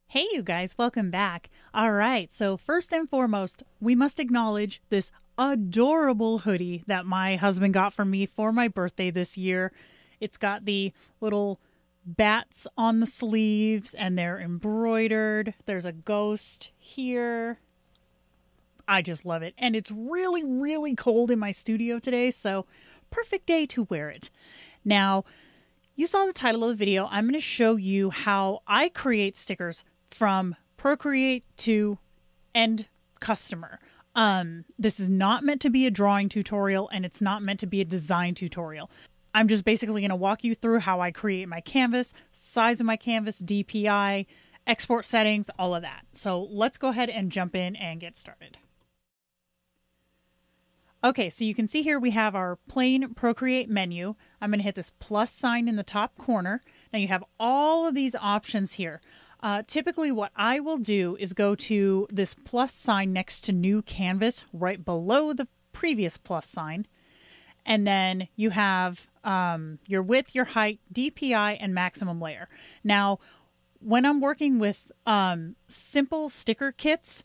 Hey, you guys, welcome back. All right, so first and foremost, we must acknowledge this adorable hoodie that my husband got for me for my birthday this year. It's got the little bats on the sleeves and they're embroidered. There's a ghost here. I just love it. And it's really, really cold in my studio today, so perfect day to wear it. Now, you saw the title of the video. I'm going to show you how I create stickers from Procreate to end customer. This is not meant to be a drawing tutorial and it's not meant to be a design tutorial. I'm just basically going to walk you through how I create my canvas, size of my canvas, DPI, export settings, all of that. So let's go ahead and jump in and get started. Okay, so you can see here we have our plain Procreate menu. I'm going to hit this plus sign in the top corner. Now you have all of these options here. Typically what I will do is go to this plus sign next to new canvas right below the previous plus sign. And then you have your width, your height, DPI, and maximum layer. Now, when I'm working with simple sticker kits,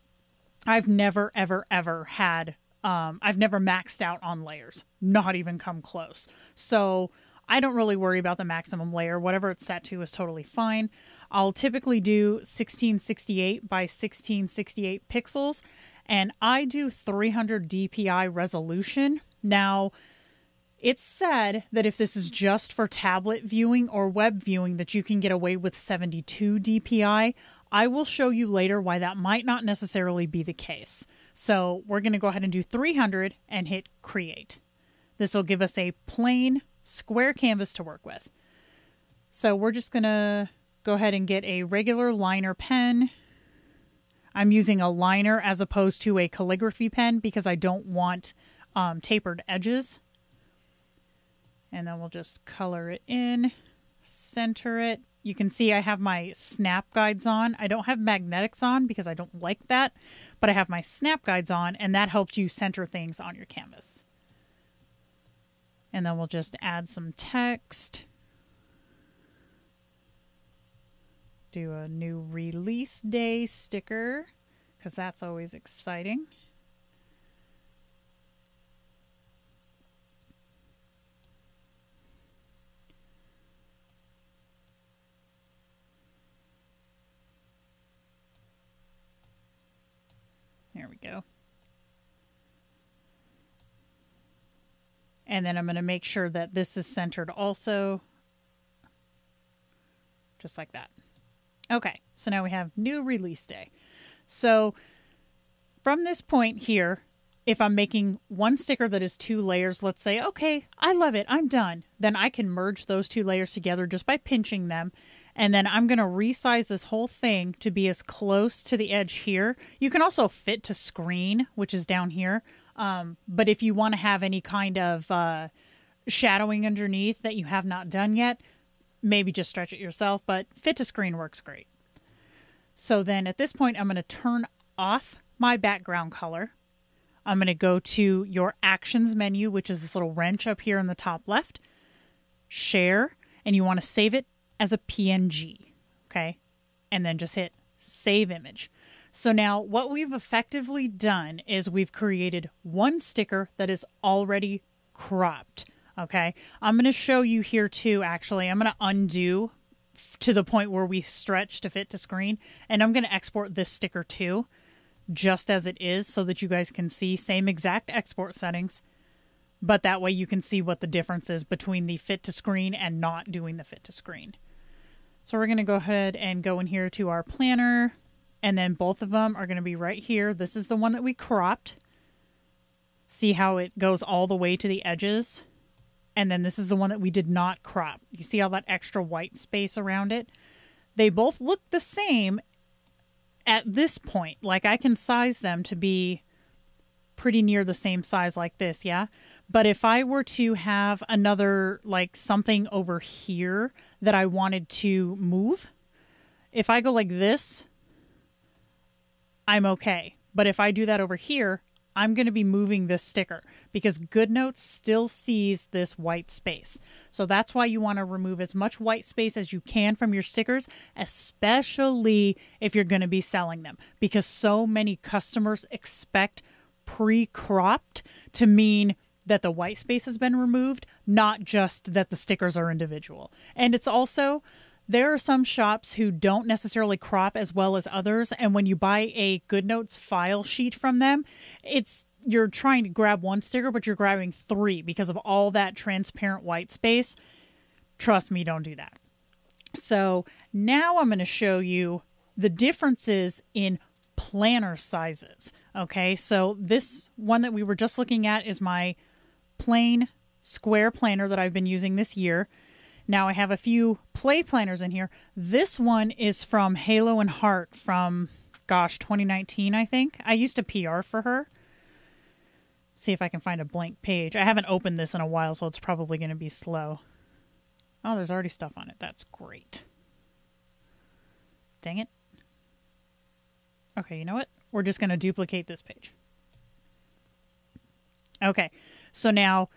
I've never, ever, ever had I've never maxed out on layers, not even come close. So I don't really worry about the maximum layer. Whatever it's set to is totally fine. I'll typically do 1668 by 1668 pixels, and I do 300 DPI resolution. Now, it's said that if this is just for tablet viewing or web viewing that you can get away with 72 DPI. I will show you later why that might not necessarily be the case. So we're going to go ahead and do 300 and hit create. This will give us a plain square canvas to work with. So we're just going to go ahead and get a regular liner pen. I'm using a liner as opposed to a calligraphy pen because I don't want tapered edges. And then we'll just color it in, center it. You can see I have my snap guides on. I don't have magnetics on because I don't like that, but I have my snap guides on, and that helps you center things on your canvas. And then we'll just add some text. Do a new release day sticker because that's always exciting. There we go. And then I'm going to make sure that this is centered also. Just like that. Okay, so now we have new release day. So from this point here, if I'm making one sticker that is 2 layers, let's say, okay, I love it, I'm done. Then I can merge those 2 layers together just by pinching them. And then I'm going to resize this whole thing to be as close to the edge here. You can also fit to screen, which is down here. But if you want to have any kind of shadowing underneath that you have not done yet, maybe just stretch it yourself, but fit to screen works great. So then at this point, I'm going to turn off my background color. I'm going to go to your actions menu, which is this little wrench up here in the top left, share, and you want to save it as a PNG, okay? And then just hit save image. So now what we've effectively done is we've created one sticker that is already cropped, okay? I'm going to show you here too, actually. I'm going to undo to the point where we stretch to fit to screen, and I'm going to export this sticker too, just as it is, so that you guys can see same exact export settings, but that way you can see what the difference is between the fit to screen and not doing the fit to screen. So we're going to go ahead and go in here to our planner, and then both of them are going to be right here. This is the one that we cropped. See how it goes all the way to the edges? And then this is the one that we did not crop. You see all that extra white space around it? They both look the same at this point. Like I can size them to be pretty near the same size like this, yeah? But if I were to have another, like something over here that I wanted to move, if I go like this, I'm okay. But if I do that over here, I'm going to be moving this sticker because Goodnotes still sees this white space. So that's why you want to remove as much white space as you can from your stickers, especially if you're going to be selling them, because so many customers expect pre-cropped to mean that the white space has been removed, not just that the stickers are individual. And it's also, there are some shops who don't necessarily crop as well as others, and when you buy a Goodnotes file sheet from them, you're trying to grab one sticker, but you're grabbing 3 because of all that transparent white space. Trust me, don't do that. So now I'm going to show you the differences in planner sizes. Okay, so this one that we were just looking at is my plain square planner that I've been using this year. Now I have a few play planners in here. This one is from Halo and Heart from, 2019, I think. I used to PR for her. See if I can find a blank page. I haven't opened this in a while, so it's probably going to be slow. Oh, there's already stuff on it. That's great. Dang it. Okay, you know what? We're just going to duplicate this page. Okay, so now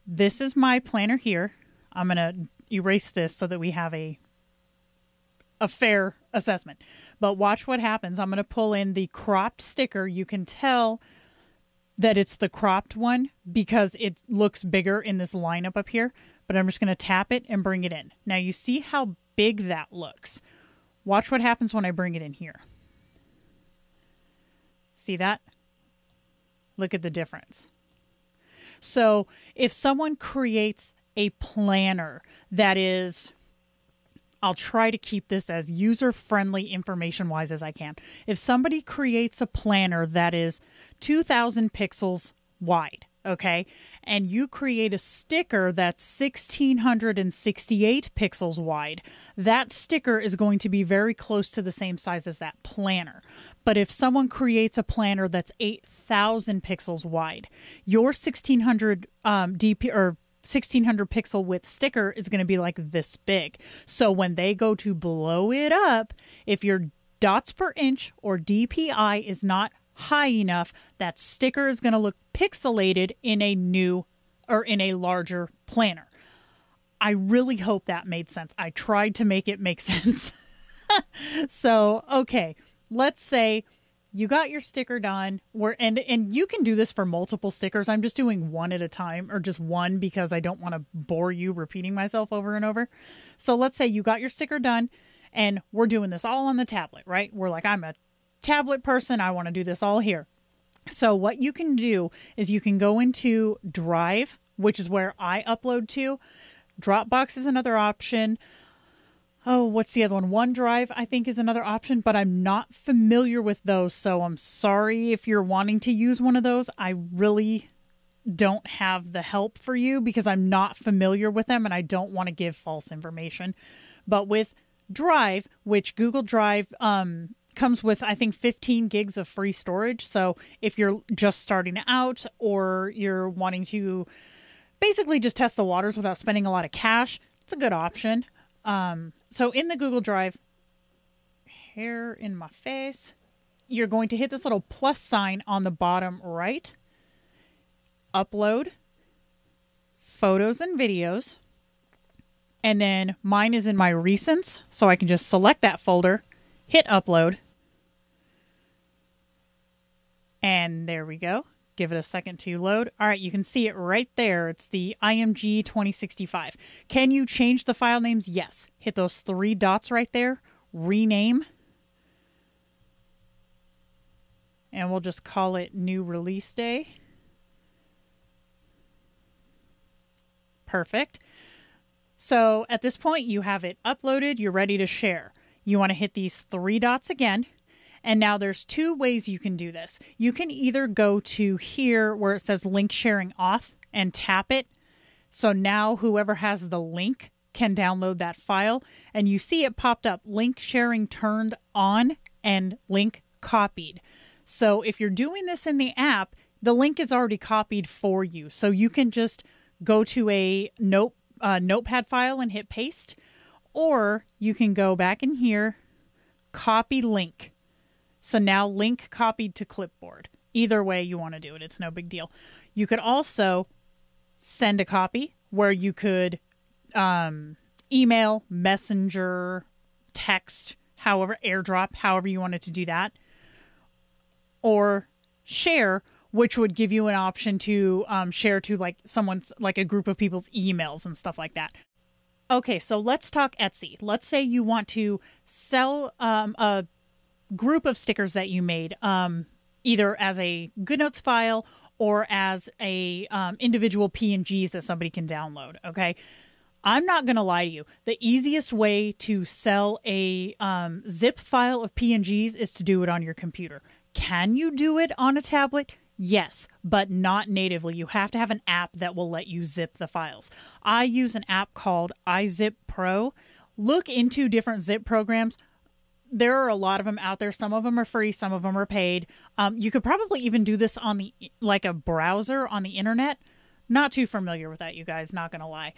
this is my planner here. I'm going to erase this so that we have a fair assessment. But watch what happens. I'm going to pull in the cropped sticker. You can tell that it's the cropped one because it looks bigger in this lineup up here. But I'm just going to tap it and bring it in. Now you see how big that looks. Watch what happens when I bring it in here. See that? Look at the difference. So if someone creates a planner that is, I'll try to keep this as user-friendly information-wise as I can. If somebody creates a planner that is 2,000 pixels wide, okay, and you create a sticker that's 1,668 pixels wide, that sticker is going to be very close to the same size as that planner. But if someone creates a planner that's 8,000 pixels wide, your 1,600 DP or 1,600 pixel width sticker is going to be like this big. So when they go to blow it up, if your dots per inch or DPI is not high enough, that sticker is going to look pixelated in a new or in a larger planner. I really hope that made sense. I tried to make it make sense. So, okay, let's say you got your sticker done, and you can do this for multiple stickers. I'm just doing one at a time, or just one because I don't want to bore you repeating myself over and over. So let's say you got your sticker done, and we're doing this all on the tablet, right? We're like, I'm a tablet person. I want to do this all here. So what you can do is you can go into Drive, which is where I upload to. Dropbox is another option. Oh, what's the other one? OneDrive, I think, is another option, but I'm not familiar with those, so I'm sorry if you're wanting to use one of those. I really don't have the help for you because I'm not familiar with them and I don't want to give false information. But with Drive, which Google Drive comes with, I think, 15 gigs of free storage. So if you're just starting out or you're wanting to basically just test the waters without spending a lot of cash, it's a good option. So in the Google Drive, hair in my face, you're going to hit this little plus sign on the bottom right, upload photos and videos. And then mine is in my recents. So I can just select that folder, hit upload. And there we go. Give it a second to load. All right, you can see it right there. It's the IMG 2065. Can you change the file names? Yes. Hit those 3 dots right there. Rename. And we'll just call it New Release Day. Perfect. So at this point, you have it uploaded. You're ready to share. You want to hit these 3 dots again. And now there's 2 ways you can do this. You can either go to here where it says link sharing off and tap it. So now whoever has the link can download that file. And you see it popped up, link sharing turned on and link copied. So if you're doing this in the app, the link is already copied for you. So you can just go to a notepad file and hit paste. Or you can go back in here, copy link. So now link copied to clipboard. Either way you want to do it, it's no big deal. You could also send a copy where you could email, messenger, text, however, airdrop, however you wanted to do that. Or share, which would give you an option to share to like someone's, like a group of people's emails and stuff like that. Okay, so let's talk Etsy. Let's say you want to sell a group of stickers that you made, either as a Goodnotes file or as a individual PNGs that somebody can download. Okay, I'm not going to lie to you. The easiest way to sell a zip file of PNGs is to do it on your computer. Can you do it on a tablet? Yes, but not natively. You have to have an app that will let you zip the files. I use an app called iZip Pro. Look into different zip programs. There are a lot of them out there. Some of them are free, some of them are paid. You could probably even do this on the like a browser on the internet. Not too familiar with that, you guys, not going to lie.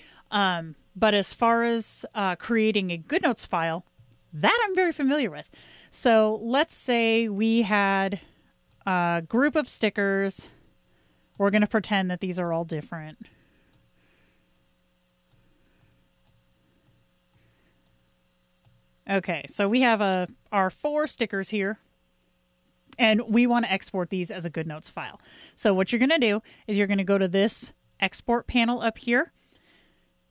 But as far as creating a Goodnotes file, that I'm very familiar with. So let's say we had a group of stickers. We're going to pretend that these are all different. Okay, so we have our 4 stickers here, and we want to export these as a Goodnotes file. So what you're going to do is you're going to go to this export panel up here.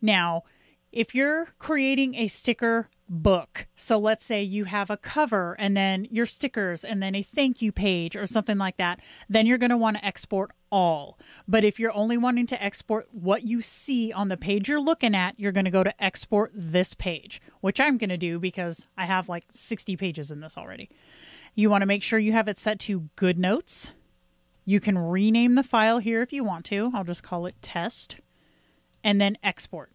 Now, if you're creating a sticker book, so let's say you have a cover and then your stickers and then a thank you page or something like that, then you're going to want to export all. But if you're only wanting to export what you see on the page you're looking at, you're going to go to export this page, which I'm going to do because I have like 60 pages in this already. You want to make sure you have it set to Goodnotes. You can rename the file here if you want to. I'll just call it test and then export.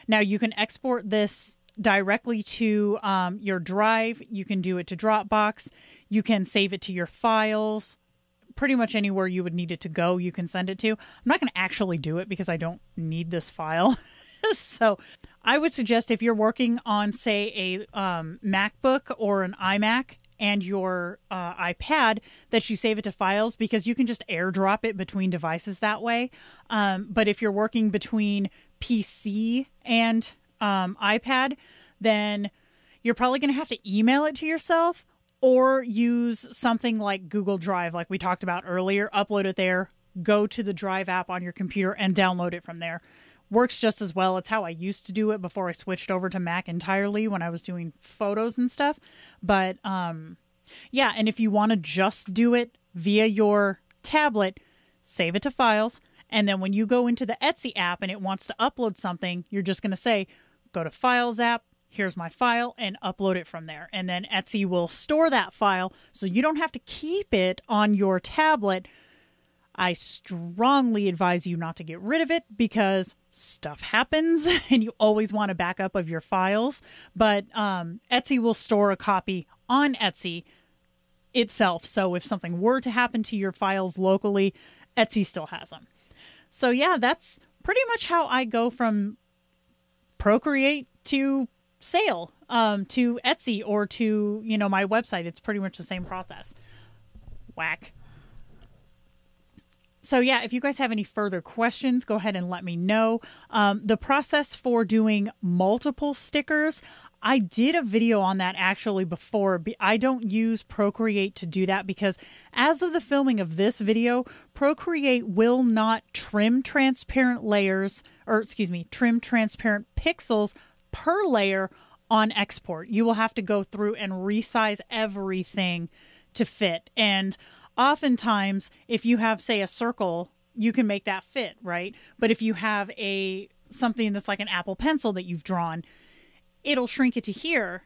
Now you can export this directly to your drive. You can do it to Dropbox. You can save it to your files. Pretty much anywhere you would need it to go, you can send it to. I'm not going to actually do it because I don't need this file. So I would suggest if you're working on, say, a MacBook or an iMac and your iPad, that you save it to files because you can just airdrop it between devices that way. But if you're working between PC and iPad, then you're probably going to have to email it to yourself or use something like Google Drive, like we talked about earlier. Upload it there, go to the Drive app on your computer and download it from there. Works just as well. It's how I used to do it before I switched over to Mac entirely when I was doing photos and stuff. But yeah, and if you want to just do it via your tablet, save it to files. And then when you go into the Etsy app and it wants to upload something, you're just going to say, go to Files app, here's my file, and upload it from there. And then Etsy will store that file so you don't have to keep it on your tablet. I strongly advise you not to get rid of it because stuff happens and you always want a backup of your files. But Etsy will store a copy on Etsy itself. So if something were to happen to your files locally, Etsy still has them. So yeah, that's pretty much how I go from Procreate to sale, to Etsy or to, you know, my website. It's pretty much the same process. Whack. So yeah, if you guys have any further questions, go ahead and let me know. The process for doing multiple stickers, I did a video on that actually before. I don't use Procreate to do that because as of the filming of this video, Procreate will not trim transparent layers, or excuse me, trim transparent pixels per layer on export. You will have to go through and resize everything to fit. And oftentimes, if you have, say, a circle, you can make that fit, right? But if you have something that's like an Apple Pencil that you've drawn, it'll shrink it to here.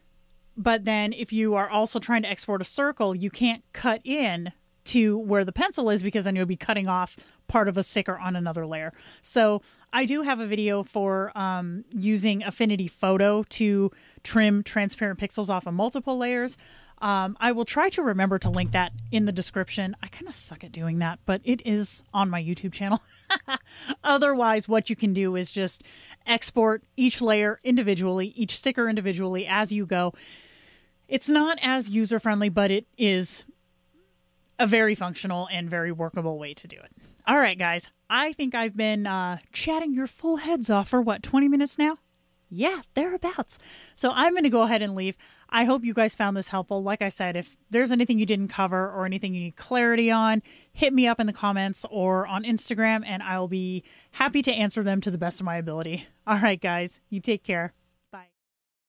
But then if you are also trying to export a circle, you can't cut in to where the pencil is because then you'll be cutting off part of a sticker on another layer. So I do have a video for using Affinity Photo to trim transparent pixels off of multiple layers. I will try to remember to link that in the description. I kind of suck at doing that, but it is on my YouTube channel. Otherwise, what you can do is just export each layer individually, each sticker individually as you go. It's not as user-friendly, but it is a very functional and very workable way to do it. All right, guys, I think I've been chatting your full heads off for what, 20 minutes now? Yeah, thereabouts. So I'm going to go ahead and leave. I hope you guys found this helpful. Like I said, if there's anything you didn't cover or anything you need clarity on, hit me up in the comments or on Instagram, and I'll be happy to answer them to the best of my ability. All right, guys, you take care.